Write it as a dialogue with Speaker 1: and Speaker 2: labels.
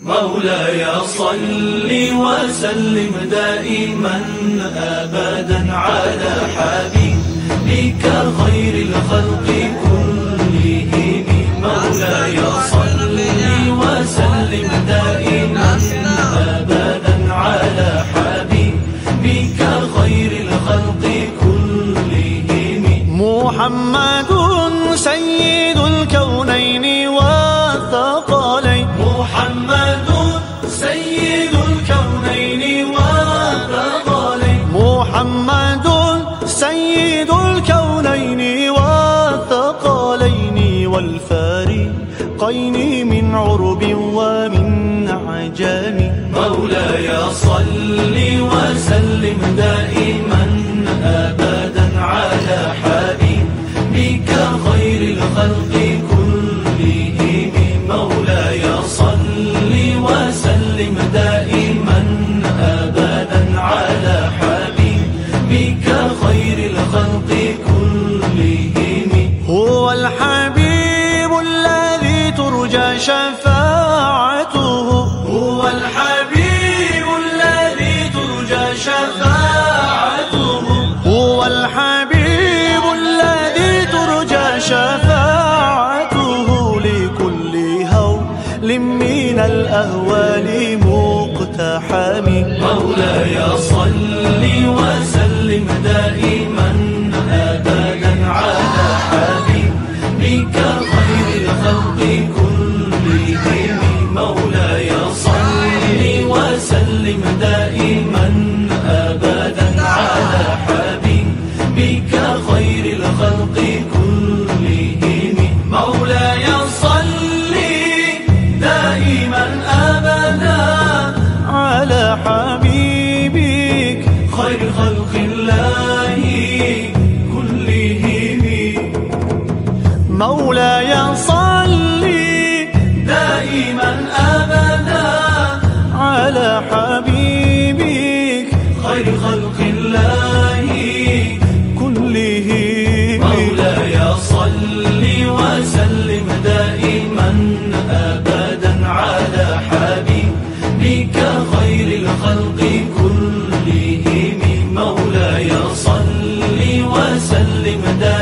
Speaker 1: مولاي صل وسلم دائما أبدا على حبيبك خير الخلق كلهم. مولاي صل وسلم دائما أبدا على حبيبك خير الخلق كلهم.
Speaker 2: محمد سيد الكونين والثقلين.
Speaker 1: محمد سيد الكونين والثقلين.
Speaker 2: محمد سيد الكونين والثقلين والفارقين من عرب ومن عجم.
Speaker 1: مولاي صل وسلم دائما أبدا على حبيبك خير الخلق كلهم. مولاي صل وسلم دائما أبدا على حبيبك خير الخلق كلهم.
Speaker 2: هو الحبيب الذي ترجى شفاعته.
Speaker 1: هو الحبيب الذي ترجى شفاعته.
Speaker 2: هو الحبيب الذي ترجى شفاعته لكل هول من الأهوال مقتحم.
Speaker 1: مولاي صل وسلم دائما أبدا على حبيبك خير الخلق كلهم. مولاي صل وسلم دائما أبدا على حبيبك خير الخلق كلهم. مولاي صل دائما أبدا
Speaker 2: على حبيبك
Speaker 1: خير خلق الله كلهم.
Speaker 2: مولاي صل
Speaker 1: دائما أبدا
Speaker 2: على حبيبك
Speaker 1: خير خلق الله
Speaker 2: كلهم.
Speaker 1: مولاي صل وسلم دائما أبدا على حبيبك خير الخلق كلهم. مولاي صل وسلم دائما